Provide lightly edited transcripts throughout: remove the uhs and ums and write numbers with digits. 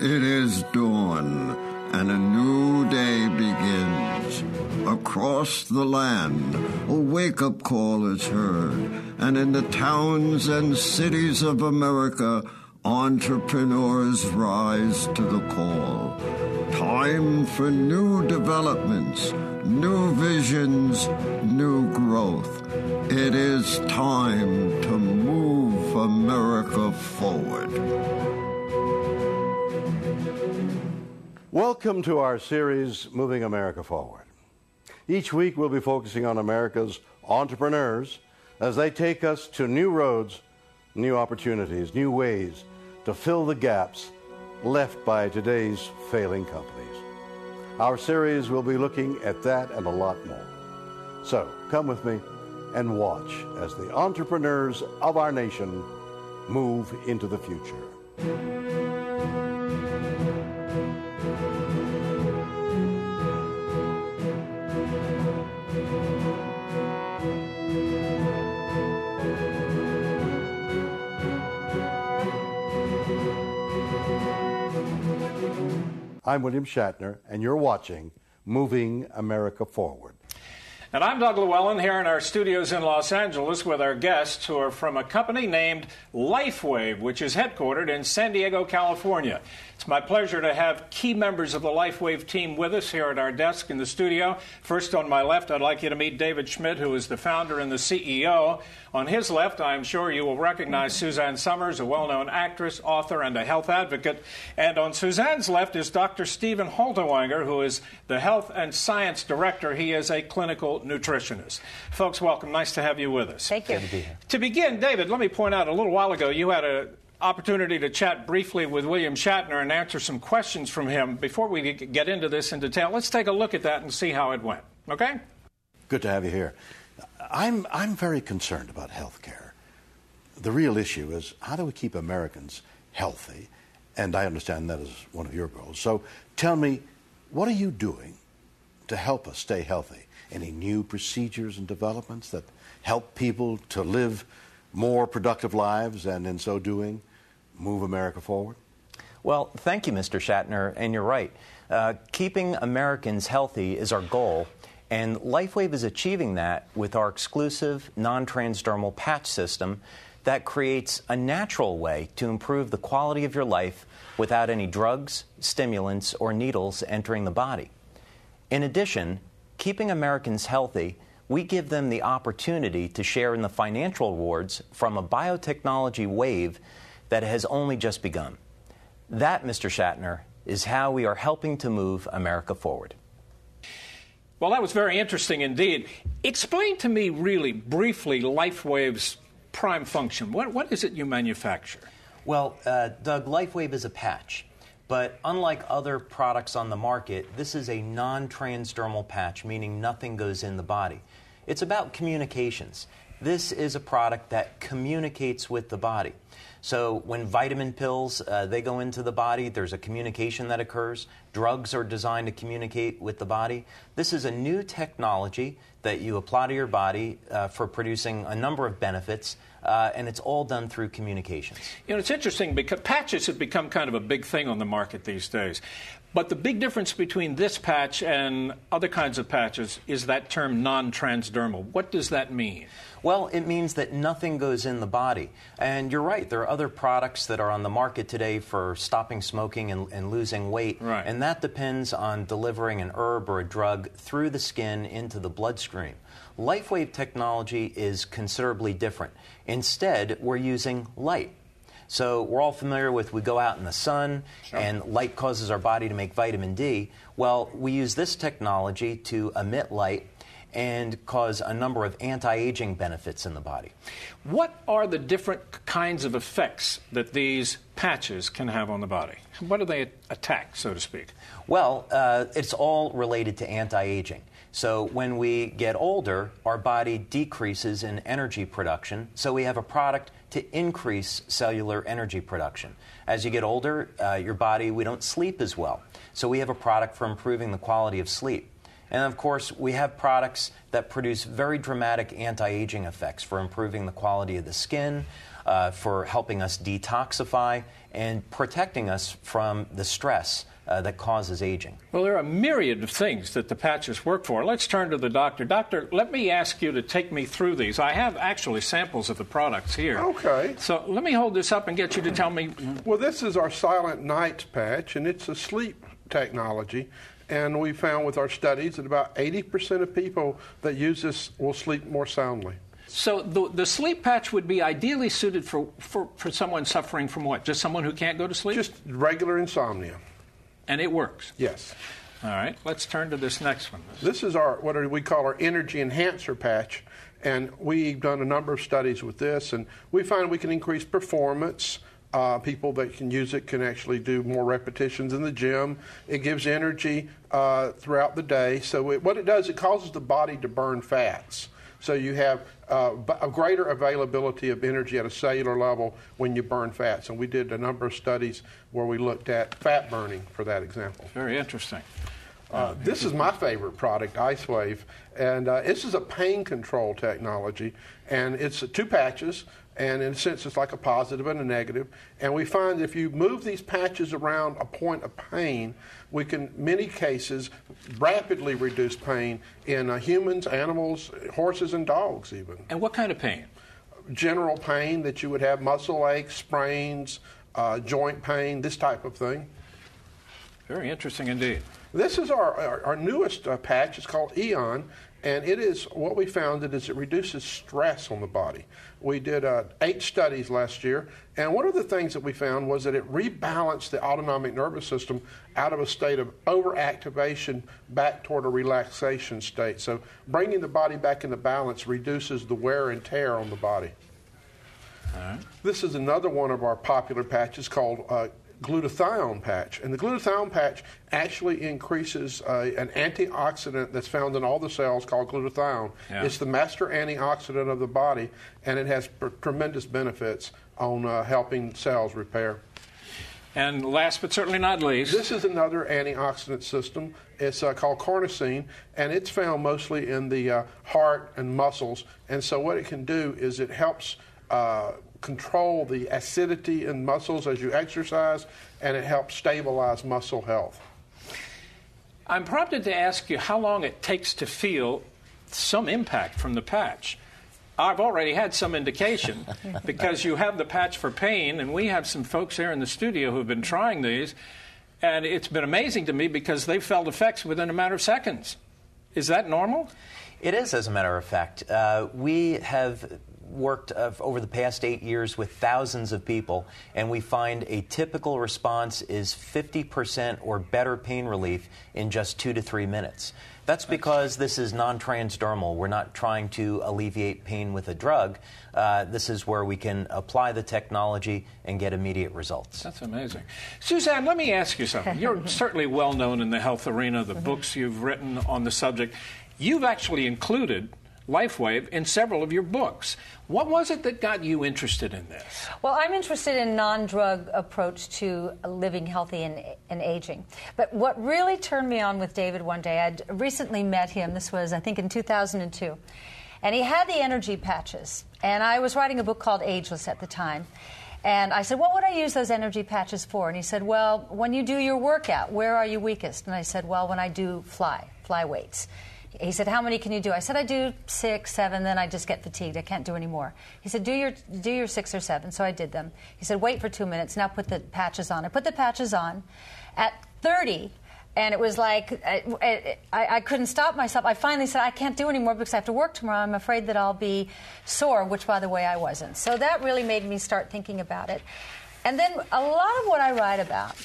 It is dawn, and a new day begins. Across the land, a wake-up call is heard, and in the towns and cities of America, entrepreneurs rise to the call. Time for new developments, new visions, new growth. It is time to move America forward. Welcome to our series, Moving America Forward. Each week we'll be focusing on America's entrepreneurs as they take us to new roads, new opportunities, new ways to fill the gaps left by today's failing companies. Our series will be looking at that and a lot more. So come with me and watch as the entrepreneurs of our nation move into the future. I'm William Shatner, and you're watching Moving America Forward. And I'm Doug Llewellyn here in our studios in Los Angeles with our guests who are from a company named Lifewave, which is headquartered in San Diego, California. It's my pleasure to have key members of the Lifewave team with us here at our desk in the studio. First on my left, I'd like you to meet David Schmidt, who is the founder and the CEO. On his left, I'm sure you will recognize Suzanne Somers, a well-known actress, author, and a health advocate. And on Suzanne's left is Dr. Stephen Halterwanger, who is the Health and Science Director. He is a clinical nutritionist. Folks, welcome. Nice to have you with us. Thank you. Good to be here. To begin, David, let me point out a little while ago you had an opportunity to chat briefly with William Shatner and answer some questions from him. Before we get into this in detail, let's take a look at that and see how it went. Okay? Good to have you here. I'm very concerned about health care. The real issue is how do we keep Americans healthy? And I understand that is one of your goals. So tell me, what are you doing to help us stay healthy? Any new procedures and developments that help people to live more productive lives and in so doing move America forward? Well, thank you, Mr. Shatner, and you're right. Keeping Americans healthy is our goal, and Lifewave is achieving that with our exclusive non-transdermal patch system that creates a natural way to improve the quality of your life without any drugs, stimulants, or needles entering the body. In addition, keeping Americans healthy, we give them the opportunity to share in the financial rewards from a biotechnology wave that has only just begun. That, Mr. Shatner, is how we are helping to move America forward. Well, that was very interesting indeed. Explain to me really briefly Lifewave's prime function. What is it you manufacture? Well, Doug, Lifewave is a patch. But unlike other products on the market, this is a non-transdermal patch, meaning nothing goes in the body. It's about communications. This is a product that communicates with the body. So when vitamin pills, they go into the body, there's a communication that occurs. Drugs are designed to communicate with the body. This is a new technology that you apply to your body for producing a number of benefits, and it's all done through communications. You know, it's interesting because patches have become kind of a big thing on the market these days. But the big difference between this patch and other kinds of patches is that term non-transdermal. What does that mean? Well, it means that nothing goes in the body. And you're right, there are other products that are on the market today for stopping smoking and losing weight. Right. And that depends on delivering an herb or a drug through the skin into the bloodstream. Lifewave technology is considerably different. Instead, we're using light. So we're all familiar with we go out in the sun, sure, and light causes our body to make vitamin D. Well, we use this technology to emit light and cause a number of anti-aging benefits in the body. What are the different kinds of effects that these patches can have on the body? What do they attack, so to speak? Well, it's all related to anti-aging. So when we get older, our body decreases in energy production, so we have a product to increase cellular energy production. As you get older, your body, we don't sleep as well. So we have a product for improving the quality of sleep. And of course, we have products that produce very dramatic anti-aging effects for improving the quality of the skin, for helping us detoxify, and protecting us from the stress that causes aging. Well, there are a myriad of things that the patches work for. Let's turn to the doctor. Doctor, let me ask you to take me through these. I have actually samples of the products here. Okay. So let me hold this up and get you to tell me. Well, this is our Silent Night patch, and it's a sleep technology. And we found with our studies that about 80% of people that use this will sleep more soundly. So the sleep patch would be ideally suited for someone suffering from what? Just someone who can't go to sleep? Just regular insomnia. And it works? Yes. All right. Let's turn to this next one. This is what we call our energy enhancer patch. And we've done a number of studies with this, and we find we can increase performance. People that can use it can actually do more repetitions in the gym. It gives energy throughout the day. So what it does, it causes the body to burn fats. So you have a greater availability of energy at a cellular level when you burn fats. And we did a number of studies where we looked at fat burning for that example. Very interesting. This is my favorite product, Lifewave. And this is a pain control technology. And it's 2 patches. And in a sense, it's like a positive and a negative. And we find if you move these patches around a point of pain, we can, in many cases, rapidly reduce pain in humans, animals, horses, and dogs even. And what kind of pain? General pain that you would have, muscle aches, sprains, joint pain, this type of thing. Very interesting indeed. This is our newest patch. It's called Eon. And it is, what we found it reduces stress on the body. We did 8 studies last year, and one of the things that we found was that it rebalanced the autonomic nervous system out of a state of overactivation back toward a relaxation state. So bringing the body back into balance reduces the wear and tear on the body. All right. This is another one of our popular patches called glutathione patch. And the glutathione patch actually increases an antioxidant that's found in all the cells called glutathione. Yeah. It's the master antioxidant of the body, and it has tremendous benefits on helping cells repair. And last but certainly not least, this is another antioxidant system. It's called carnosine, and it's found mostly in the heart and muscles. And so what it can do is it helps control the acidity in muscles as you exercise, and it helps stabilize muscle health. I'm prompted to ask you how long it takes to feel some impact from the patch. I've already had some indication because you have the patch for pain, and we have some folks here in the studio who've been trying these, and it's been amazing to me because they've felt effects within a matter of seconds. Is that normal? It is, as a matter of fact. We have worked over the past 8 years with thousands of people, and we find a typical response is 50% or better pain relief in just 2 to 3 minutes. That's because this is non-transdermal. We're not trying to alleviate pain with a drug. This is where we can apply the technology and get immediate results. That's amazing. Suzanne, let me ask you something. You're certainly well known in the health arena, the books you've written on the subject. You've actually included Lifewave in several of your books. What was it that got you interested in this? Well, I'm interested in non-drug approach to living healthy and aging. But what really turned me on with David one day, I'd recently met him, this was I think in 2002, and he had the energy patches. And I was writing a book called Ageless at the time. And I said, what would I use those energy patches for? And he said, well, when you do your workout, where are you weakest? And I said, well, when I do fly weights. He said, how many can you do? I said, I do 6, 7, then I just get fatigued. I can't do any more. He said, do your 6 or 7. So I did them. He said, wait for 2 minutes. Now put the patches on. I put the patches on. At 30, and it was like I couldn't stop myself. I finally said, I can't do any more because I have to work tomorrow. I'm afraid that I'll be sore, which, by the way, I wasn't. So that really made me start thinking about it. And then a lot of what I write about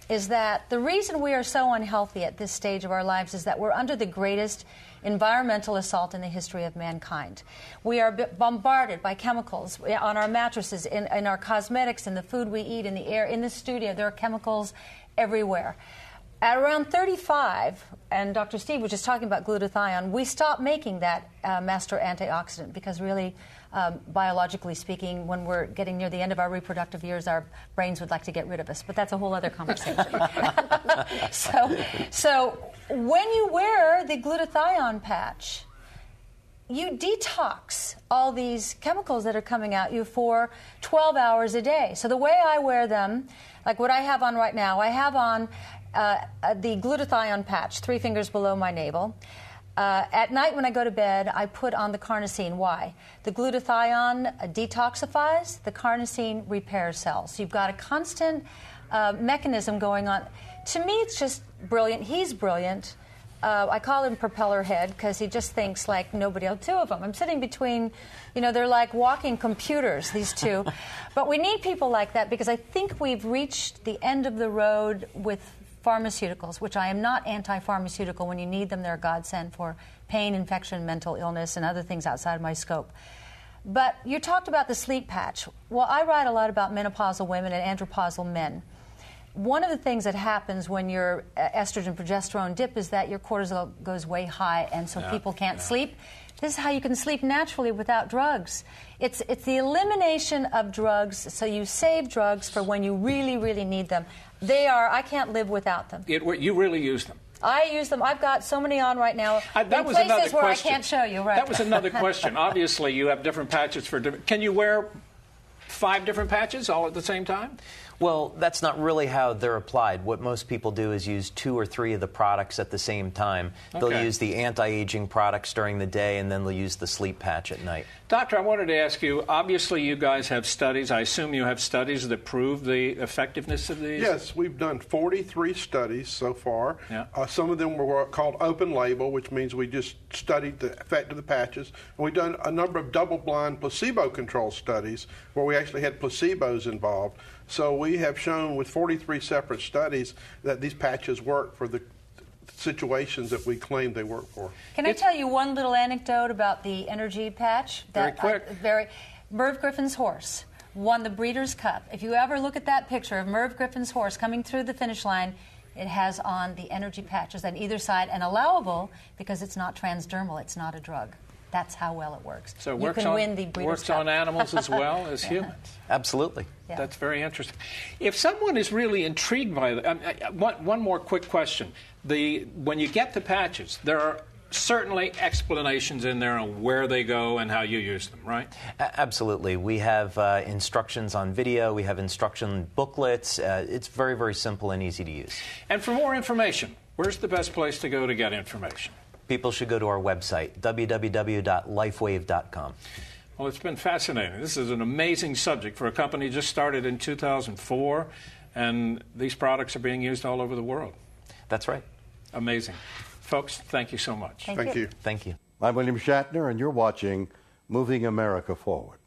is that the reason we are so unhealthy at this stage of our lives is that we're under the greatest environmental assault in the history of mankind. We are bombarded by chemicals on our mattresses, in our cosmetics, in the food we eat, in the air, in the studio. There are chemicals everywhere. At around 35, and Dr. Steve was just talking about glutathione, we stopped making that master antioxidant because really, biologically speaking, when we're getting near the end of our reproductive years, our brains would like to get rid of us. But that's a whole other conversation. So when you wear the glutathione patch, you detox all these chemicals that are coming at you for 12 hours a day. So the way I wear them, like what I have on right now, I have on the glutathione patch, 3 fingers below my navel. At night when I go to bed, I put on the carnosine. Why? The glutathione detoxifies, the carnosine repairs cells. So you've got a constant mechanism going on. To me, it's just brilliant. He's brilliant. I call him Propeller Head because he just thinks like nobody else. 2 of them. I'm sitting between, they're like walking computers, these 2. But we need people like that because I think we've reached the end of the road with pharmaceuticals, which I am not anti-pharmaceutical. When you need them, they're a godsend for pain, infection, mental illness, and other things outside my scope. But you talked about the sleep patch. Well, I write a lot about menopausal women and andropausal men. One of the things that happens when your estrogen progesterone dip is that your cortisol goes way high, and so people can't sleep. This is how you can sleep naturally without drugs. It's the elimination of drugs, so you save drugs for when you really, really need them. I can't live without them. You really use them? I use them. I've got so many on right now that was places another where question. I can't show you. Right. That was another question. Obviously, you have different patches for different... Can you wear 5 different patches all at the same time? Well, that's not really how they're applied. What most people do is use 2 or 3 of the products at the same time. They'll use the anti-aging products during the day, and then they'll use the sleep patch at night. Doctor, I wanted to ask you, obviously you guys have studies. I assume you have studies that prove the effectiveness of these? Yes, we've done 43 studies so far. Yeah. Some of them were called open label, which means we just studied the effect of the patches. And we've done a number of double-blind placebo-controlled studies where we actually had placebos involved. So we have shown with 43 separate studies that these patches work for the situations that we claim they work for. Can I tell you one little anecdote about the energy patch? Very quick. Merv Griffin's horse won the Breeders' Cup. If you ever look at that picture of Merv Griffin's horse coming through the finish line, it has on the energy patches on either side, and allowable because it's not transdermal, it's not a drug. That's how well it works. So it you can win the Breeders' Cup. on animals as well as humans. Absolutely. Yeah. That's very interesting. If someone is really intrigued by one more quick question. When you get the patches, there are certainly explanations in there on where they go and how you use them, right? Absolutely. We have instructions on video. We have instruction booklets. It's very, very simple and easy to use. And for more information, where's the best place to go to get information? People should go to our website, www.lifewave.com. Well, it's been fascinating. This is an amazing subject for a company just started in 2004, and these products are being used all over the world. That's right. Amazing. Folks, thank you so much. Thank you. Thank you. I'm William Shatner, and you're watching Moving America Forward.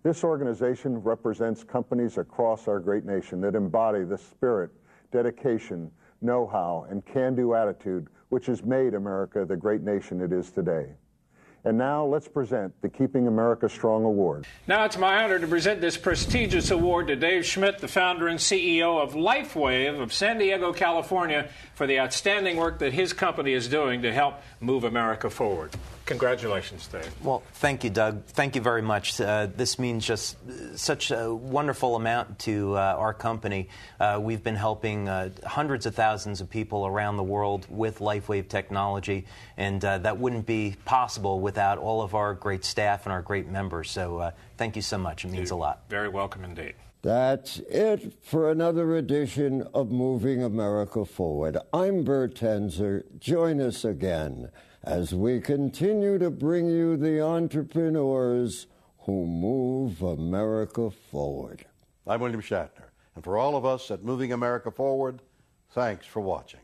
This organization represents companies across our great nation that embody the spirit, dedication, know-how, and can-do attitude which has made America the great nation it is today. And now let's present the Keeping America Strong Award. Now it's my honor to present this prestigious award to Dave Schmidt, the founder and CEO of Lifewave of San Diego, California, for the outstanding work that his company is doing to help move America forward. Congratulations, Dave. Well, thank you, Doug. Thank you very much. This means just such a wonderful amount to our company. We've been helping hundreds of thousands of people around the world with Lifewave technology, and that wouldn't be possible without all of our great staff and our great members. So thank you so much. It means a lot. Very welcome indeed. That's it for another edition of Moving America Forward. I'm Bert Tenzer. Join us again as we continue to bring you the entrepreneurs who move America forward. I'm William Shatner, and for all of us at Moving America Forward, thanks for watching.